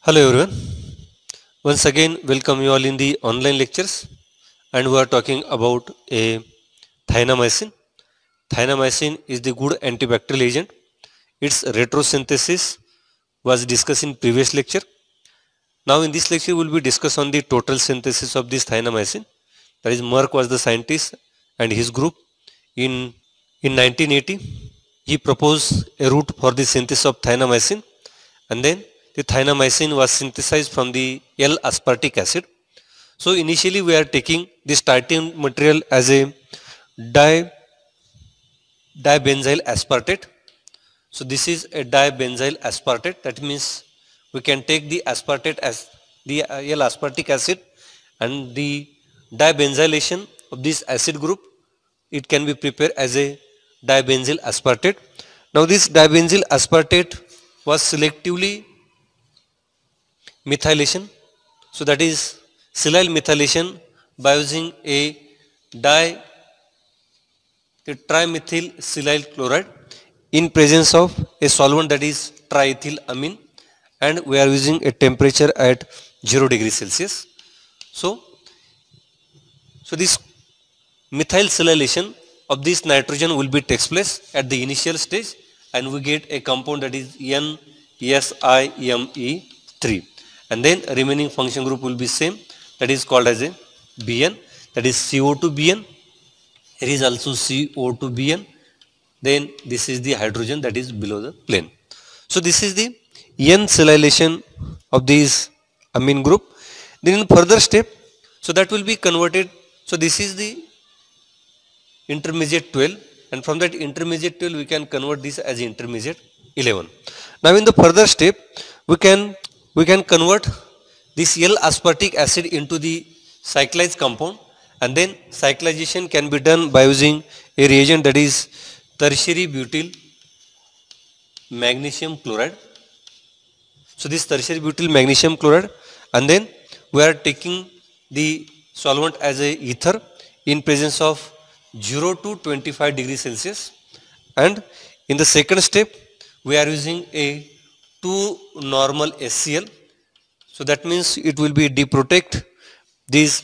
Hello everyone. Once again, welcome you all in the online lectures, and we are talking about a thynomycin. Thynomycin is the good antibacterial agent. Its retrosynthesis was discussed in previous lecture. Now in this lecture, we will be discuss on the total synthesis of this thynomycin. That is, Merck was the scientist and his group in 1980. He proposed a route for the synthesis of thynomycin, and then the thynomycin was synthesized from the L-aspartic acid. So initially we are taking the starting material as a dibenzyl aspartate. So this is a dibenzyl aspartate. That means we can take the aspartate as the L-aspartic acid, and the dibenzylation of this acid group, it can be prepared as a dibenzyl aspartate. Now this dibenzyl aspartate was selectively methylation. So that is silyl methylation by using the trimethyl silyl chloride in presence of a solvent, that is triethylamine, and we are using a temperature at 0 degree Celsius. So this methyl silylation of this nitrogen will be takes place at the initial stage, and we get a compound that is NSIMe3, and then remaining function group will be same, that is called as a Bn, that is CO2Bn. Here is also CO2Bn. Then this is the hydrogen that is below the plane. So this is the N silylation of these amine group. Then in further step, so that will be converted. So this is the intermediate 12, and from that intermediate 12 we can convert this as intermediate 11. Now in the further step, we can convert this L-aspartic acid into the cyclized compound, and then cyclization can be done by using a reagent, that is tertiary butyl magnesium chloride. So this tertiary butyl magnesium chloride, and then we are taking the solvent as a ether in presence of 0 to 25 degrees Celsius, and in the second step we are using a 2 normal HCl. So that means it will be deprotect this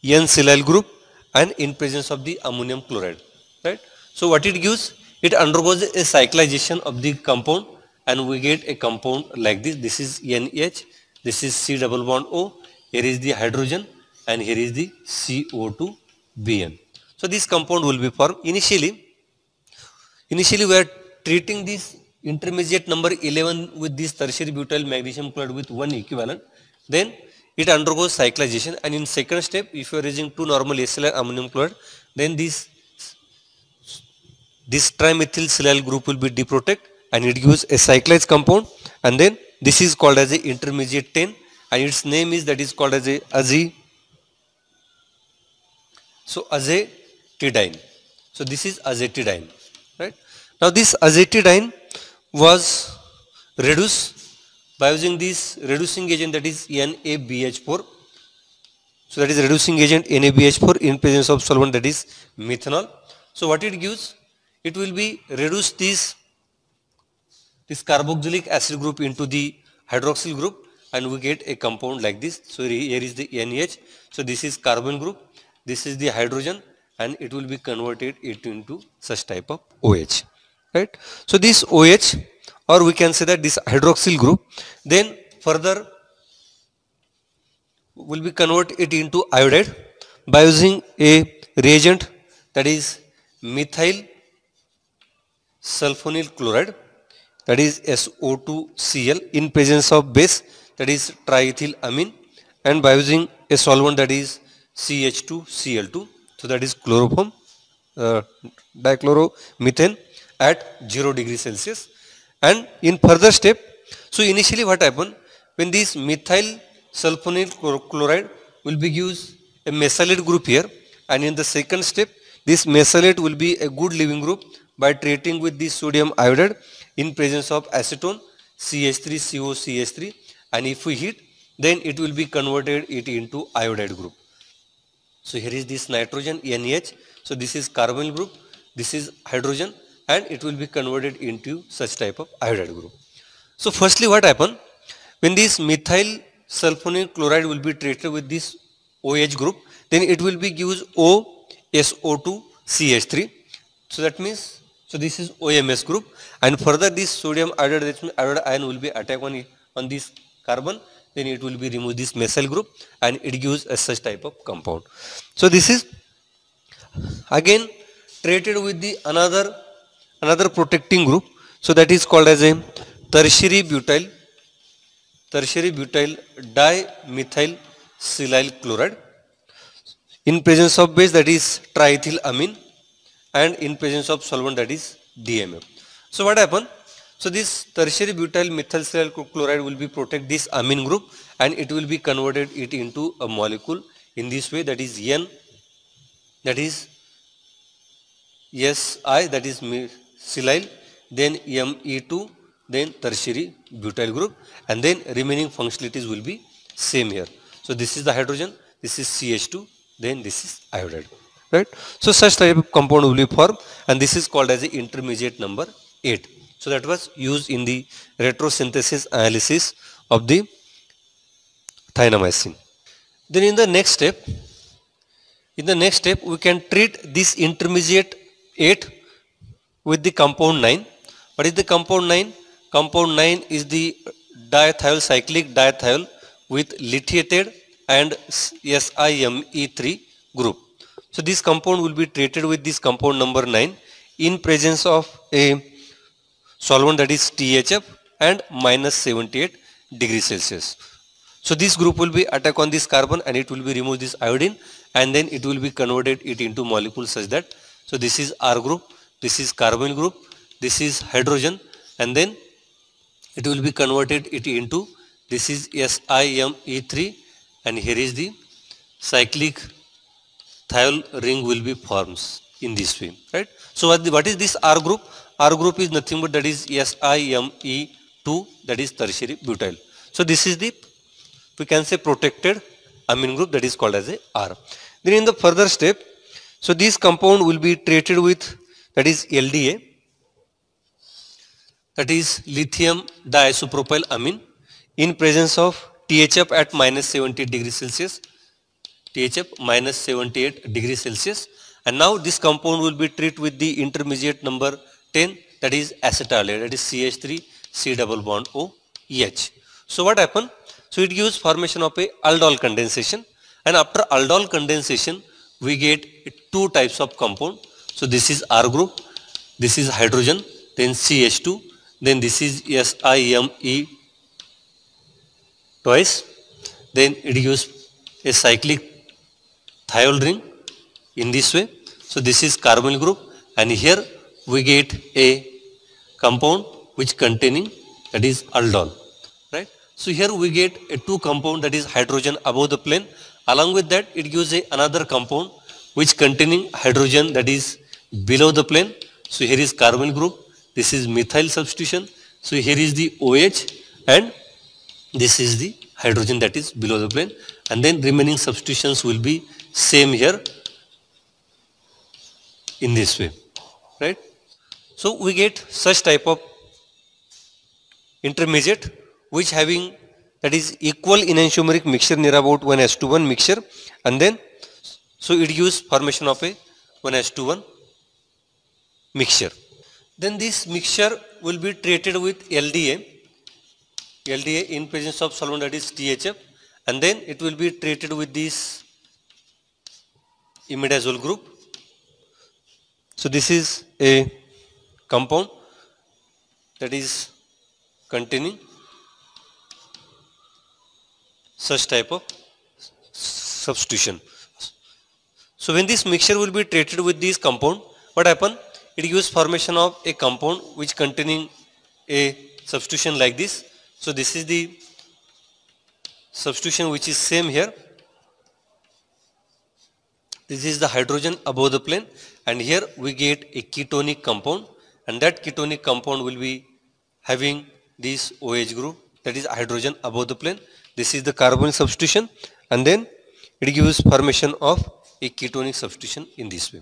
N-silyl group and in presence of the ammonium chloride, right? So what it gives, it undergoes a cyclization of the compound, and we get a compound like this. This is NH, this is C double bond O, here is the hydrogen, and here is the CO2Bn. So this compound will be formed. Initially we are treating this intermediate number 11 with this tertiary butyl magnesium chloride with 1 equivalent. Then it undergoes cyclization, and in second step, if you are using 2 normal HCl ammonium chloride, then this trimethyl silyl group will be deprotect, and it gives a cyclized compound, and then this is called as a intermediate 10, and its name is that is called as a azatidine. So this is azatidine, right? Now this azatidine was reduced by using this reducing agent, that is NaBH4. So that is reducing agent NaBH4 in presence of solvent, that is methanol. So what it gives, it will be reduce this carboxylic acid group into the hydroxyl group, and we get a compound like this. So here is the NH. So this is carbon group, this is the hydrogen, and it will be converted into such type of OH, right? So this OH, or we can say that this hydroxyl group, then further will be convert it into iodide by using a reagent, that is methyl sulfonyl chloride, that is SO2Cl in presence of base, that is triethylamine, and by using a solvent, that is CH2Cl2. So that is chloroform dichloromethane at 0 degree Celsius. And in further step, so initially what happened, when this methyl sulfonyl chloride will be used a mesylate group here, and in the second step this mesylate will be a good leaving group by treating with the sodium iodide in presence of acetone CH3COCH3, and if we heat, then it will be converted it into iodide group. So here is this nitrogen NH, so this is carbonyl group, this is hydrogen, and it will be converted into such type of iodide group. So firstly what happened, When this methyl sulfonyl chloride will be treated with this OH group, then it will be gives OSO2 CH3. So that means, so this is OMS group, and further this sodium iodide, that means iodide ion will be attacked on this carbon, then it will be remove this methyl group and it gives a such type of compound. So this is again treated with the another protecting group, so that is called as a tertiary butyl dimethyl silyl chloride in presence of base, that is triethylamine, and in presence of solvent, that is DMF. So what happen? So this tertiary butyl methyl silyl chloride will be protect this amine group and it will be converted it into a molecule in this way, that is N, that is Si, that is silyl, then Me2, then tertiary butyl group, and then remaining functionalities will be same here. So this is the hydrogen, this is CH2, then this is iodide, right? So such type of compound will be formed, and this is called as the intermediate number 8. So that was used in the retrosynthesis analysis of the thienamycin. Then in the next step, we can treat this intermediate 8 with the compound 9. What is the compound 9? Compound 9 is the diethyl, cyclic diethyl with lithiated and SiMe3 group. So this compound will be treated with this compound number 9 in presence of a solvent, that is THF, and minus 78 degrees Celsius. So this group will be attack on this carbon and it will be remove this iodine, and then it will be converted it into molecules such that, so this is R group, this is carbonyl group, this is hydrogen, and then it will be converted it into, this is SiMe3, and here is the cyclic thiol ring will be forms in this way, right? So what is this R group? R group is nothing but that is SiMe2, that is tertiary butyl. So this is the, we can say, protected amine group, that is called as a R. Then in the further step, so this compound will be treated with, that is LDA, that is lithium diisopropyl amine, in presence of THF at minus 70 degrees Celsius, THF minus 78 degrees Celsius, and now this compound will be treated with the intermediate number 10, that is acetaldehyde, that is CH3 C double bond OH. So what happen? So it gives formation of a aldol condensation, and after aldol condensation we get two types of compound. So this is R group, this is hydrogen, then CH2, then this is SiMe twice, then it gives a cyclic thiol ring in this way. So this is carbonyl group, and here we get a compound which containing, that is aldol, right? So here we get a two compound, that is hydrogen above the plane. Along with that, it gives another compound which containing hydrogen, that is below the plane. So here is carbonyl group, this is methyl substitution. So here is the OH, and this is the hydrogen that is below the plane, and then remaining substitutions will be same here in this way, right? So we get such type of intermediate which having, that is equal enantiomeric mixture near about 1:1 mixture, and then so it gives formation of a 1:1 mixture. Then this mixture will be treated with LDA in presence of solvent, that is THF, and then it will be treated with this imidazole group. So this is a compound that is containing such type of substitution. So when this mixture will be treated with this compound, what happen? It gives formation of a compound which containing a substitution like this. So this is the substitution which is same here. This is the hydrogen above the plane, and here we get a ketonic compound, and that ketonic compound will be having this OH group, that is hydrogen above the plane. This is the carbon substitution, and then it gives formation of a ketonic substitution in this way,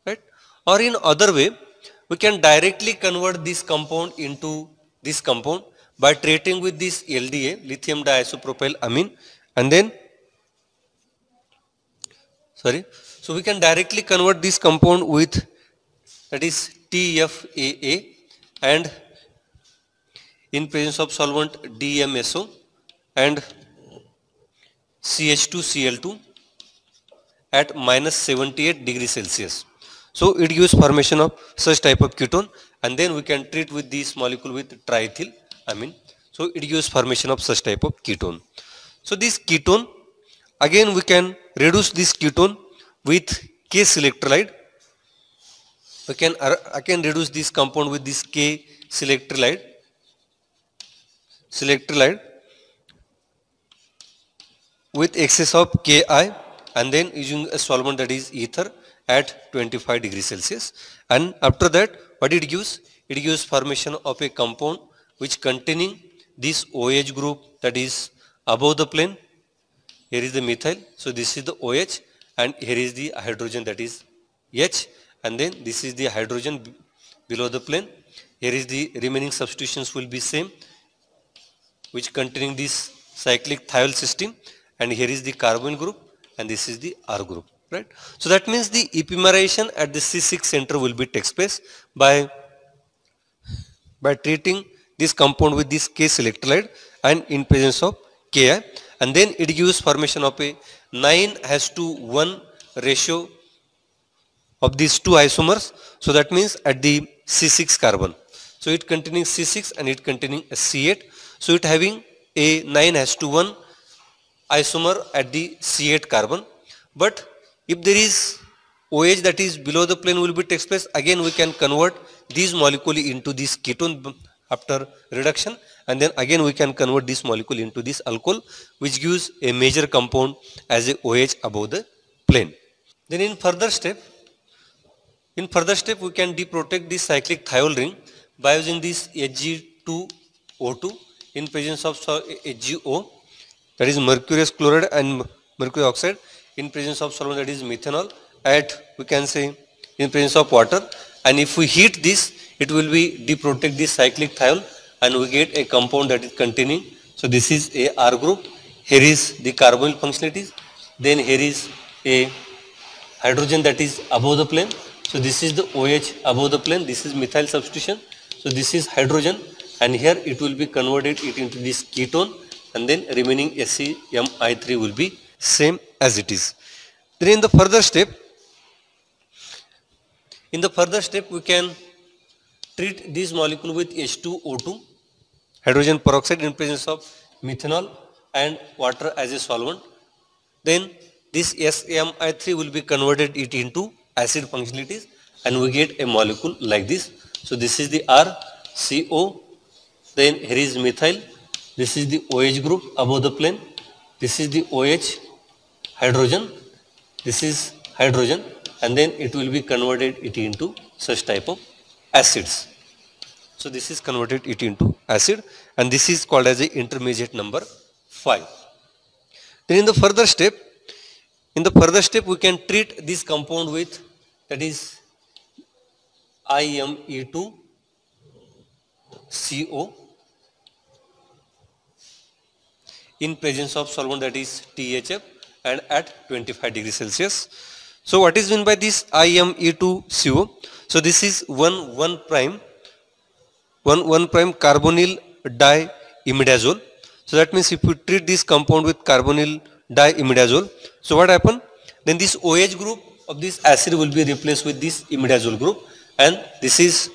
right? Or in other way, we can directly convert this compound into this compound by treating with this LDA, lithium diisopropyl amine, and then so we can directly convert this compound with, that is TFAA, and in presence of solvent DMSO and CH2Cl2 at minus 78 degrees Celsius. So it gives formation of such type of ketone, and then we can treat with this molecule with triethyl amine. So it gives formation of such type of ketone. So this ketone, again we can reduce this ketone with K selectrolyte. I can reduce this compound with this K selectrolyte with excess of Ki, and then using a solvent, that is ether, at 25 degrees Celsius. And after that, what it gives? It gives formation of a compound which containing this OH group, that is above the plane. Here is the methyl, so this is the OH, and here is the hydrogen, that is H, and then this is the hydrogen below the plane. Here is the remaining substitutions will be same, which containing this cyclic thiol system, and here is the carbonyl group, and this is the R group, right? So that means the epimerization at the C6 center will be takes place by treating this compound with this K selectrolyte and in presence of Ki, and then it gives formation of a 9:1 ratio of these two isomers. So that means at the C6 carbon, so it containing C6 and it containing a C8, so it having a 9:1 isomer at the C8 carbon. But if there is OH that is below the plane will be takes place, again we can convert these molecule into this ketone after reduction, and then again we can convert this molecule into this alcohol, which gives a major compound as a OH above the plane. Then in further step we can deprotect this cyclic thiol ring by using this Hg2O2 in presence of HgO, that is mercurious chloride and mercury oxide, in presence of solvent, that is methanol, at, we can say, in presence of water. And if we heat this, it will be deprotect this cyclic thiol, and we get a compound that is containing, so this is a R group, here is the carbonyl functionalities, then here is a hydrogen that is above the plane, so this is the OH above the plane, this is methyl substitution, so this is hydrogen, and here it will be converted it into this ketone, and then remaining SeMi3 will be same as it is. Then in the further step we can treat this molecule with H2O2, hydrogen peroxide, in presence of methanol and water as a solvent. Then this SeMi3 will be converted it into acid functionalities, and we get a molecule like this. So this is the RCO, then here is methyl, this is the OH group above the plane, this is the OH hydrogen, this is hydrogen, and then it will be converted it into such type of acids. So this is converted it into acid, and this is called as a intermediate number 5. Then in the further step we can treat this compound with, that is IME2CO in presence of solvent, that is THF, and at 25 degrees Celsius. So what is meant by this IME2CO? So this is 1,1' carbonyl diimidazole. So that means if we treat this compound with carbonyl diimidazole, so what happen? Then this OH group of this acid will be replaced with this imidazole group, and this is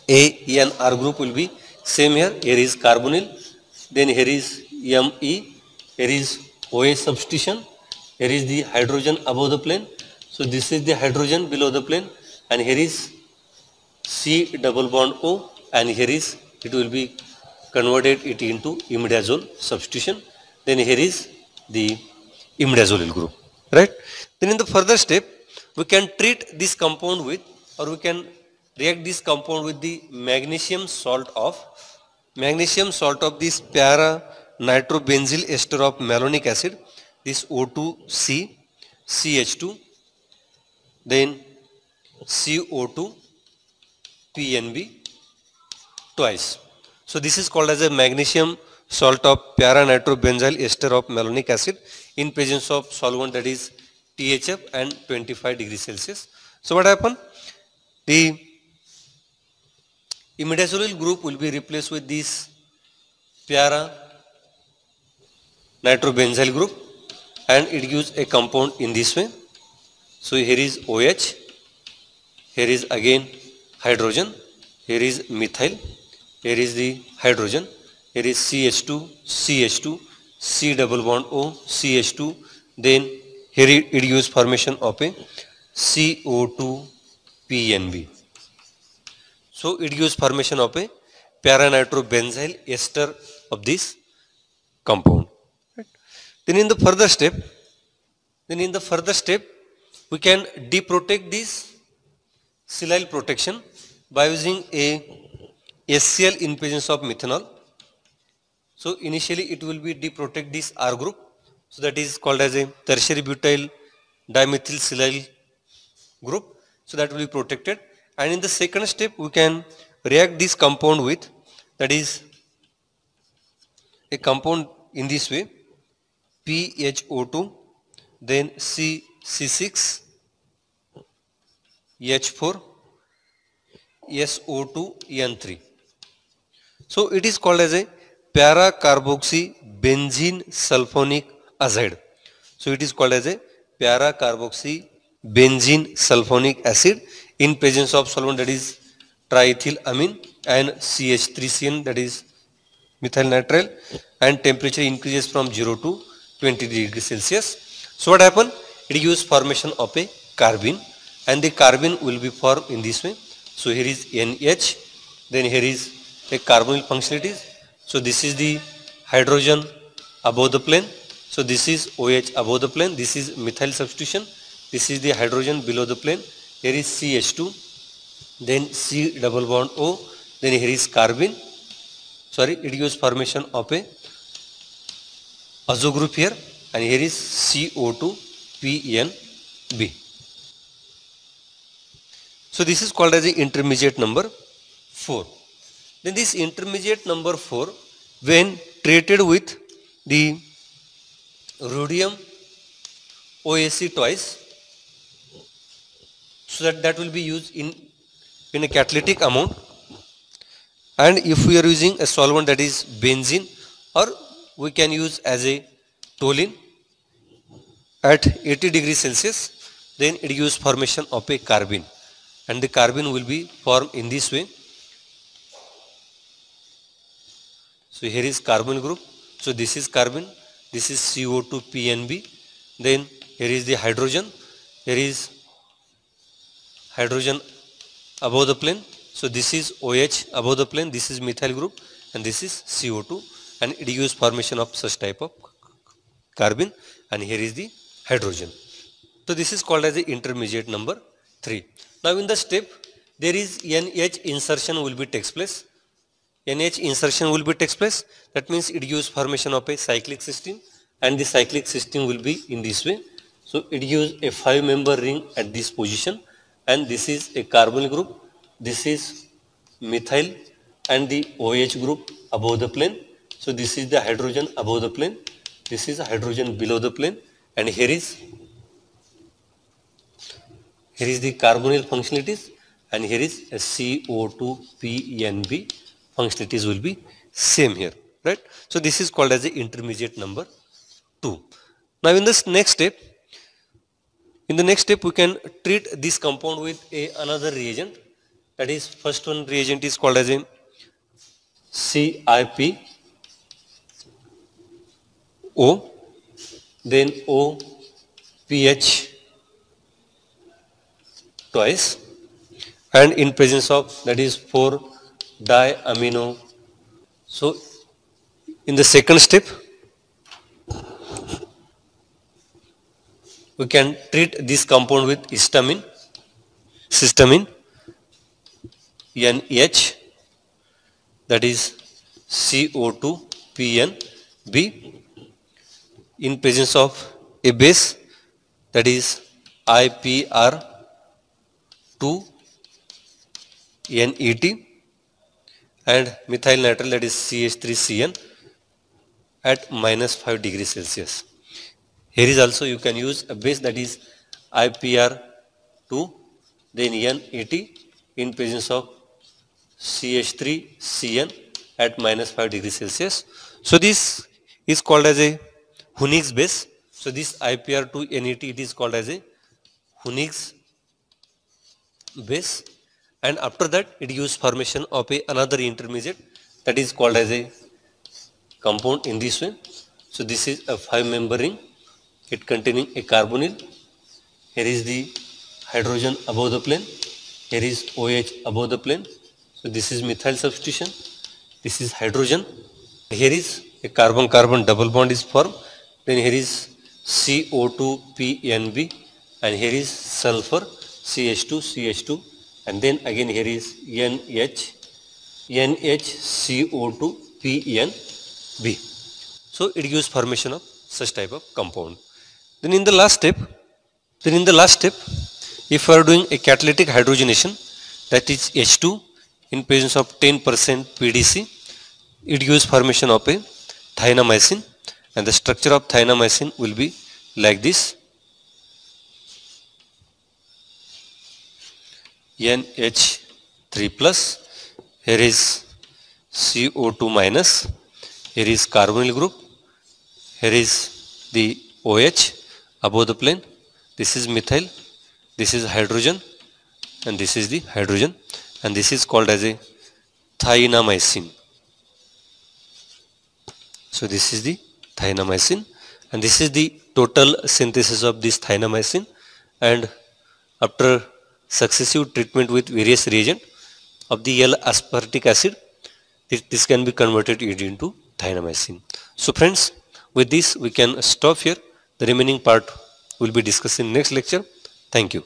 ANR group will be same here. Here is carbonyl, then here is Me, here is OH substitution, here is the hydrogen above the plane, so this is the hydrogen below the plane, and here is C double bond O, and here is, it will be converted it into imidazole substitution, then here is the imidazolyl group, right? Then in the further step we can treat this compound with, or we can react this compound with the magnesium salt of this para nitrobenzyl ester of malonic acid, this O2C, CH2, then CO2, PNB twice. So this is called as a magnesium salt of para-nitrobenzyl ester of malonic acid in presence of solvent, that is THF, and 25 degrees Celsius. So what happened? The imidazolil group will be replaced with this para-nitrobenzyl group, and it gives a compound in this way. So here is OH, here is again hydrogen, here is methyl, here is the hydrogen, here is CH2, CH2, C double bond O, CH2, then here it gives formation of a CO2 PNB. So it gives formation of a para-nitrobenzyl ester of this compound. Right. Then in the further step, we can deprotect this silyl protection by using a HCl in presence of methanol. So initially it will be deprotect this R group. So that is called as a tertiary butyl dimethyl silyl group. So that will be protected. And in the second step, we can react this compound with, that is a compound in this way, PHO2, then C6, H4, SO2N3. So it is called as a para-carboxy benzene sulfonic acid. So it is called as a para-carboxy benzene sulfonic acid in presence of solvent, that is triethylamine, and CH3CN, that is methyl nitrile, and temperature increases from 0 to 20 degrees Celsius. So what happened? It gives formation of a carbene, and the carbene will be formed in this way. So here is NH, then here is a carbonyl functionalities. So this is the hydrogen above the plane. So this is OH above the plane. This is methyl substitution. This is the hydrogen below the plane. Here is CH2, then C double bond O, then here is carbene. Sorry, it gives formation of a azo group here, and here is CO2 PNB. So this is called as the intermediate number 4. Then this intermediate number 4, when treated with the rhodium OAC twice, so that will be used in a catalytic amount. And if we are using a solvent, that is benzene, or we can use as a toluene at 80 degrees Celsius, then it gives formation of a carbene, and the carbene will be formed in this way. So here is carbonyl group. So this is carbene, this is CO2 PNB, then here is the hydrogen, here is hydrogen above the plane. So this is OH above the plane, this is methyl group, and this is CO2, and it gives formation of such type of carbene, and here is the hydrogen. So this is called as the intermediate number 3. Now in the step, there is NH insertion will be takes place. NH insertion will be takes place. That means it gives formation of a cyclic system, and the cyclic system will be in this way. So it gives a 5-member ring at this position, and this is a carbonyl group, this is methyl, and the OH group above the plane. So this is the hydrogen above the plane, this is a hydrogen below the plane, and here is the carbonyl functionalities, and here is a CO2 PNB functionalities will be same here, right? So this is called as the intermediate number 2. Now in this next step, we can treat this compound with another reagent. That is, first one reagent is called as a CIPO, then OPH twice, and in presence of, that is 4-diamino. So in the second step, we can treat this compound with histamine, NH, that is CO2 PNB, in presence of a base, that is IPR2 NET, and methyl nitrile, that is CH3CN, at -5 degrees Celsius. Here is also you can use a base, that is IPR2, then N80 in presence of CH3CN at -5 degrees Celsius. So this is called as a Hünig's base. So this IPR2 N80, it is called as a Hünig's base, and after that it gives formation of another intermediate, that is called as a compound in this way. So this is a 5-member ring, it containing a carbonyl. Here is the hydrogen above the plane, here is OH above the plane. So this is methyl substitution, this is hydrogen, here is a carbon-carbon double bond is formed, then here is CO2PNB, and here is sulfur CH2, and then again here is NHCO2PNB. So it gives formation of such type of compound. Then in the last step, if we are doing a catalytic hydrogenation, that is H2 in presence of 10% PDC, it gives formation of a thienamycin, and the structure of thienamycin will be like this: NH3 plus, here is CO2 minus, here is carbonyl group, here is the OH above the plane, this is methyl, this is hydrogen, and this is the hydrogen, and this is called as a thienamycin. So this is the thienamycin, and this is the total synthesis of this thienamycin, and after successive treatment with various reagent of the L-aspartic acid, this can be converted into thienamycin. So friends, with this we can stop here. The remaining part will be discussed in next lecture. Thank you.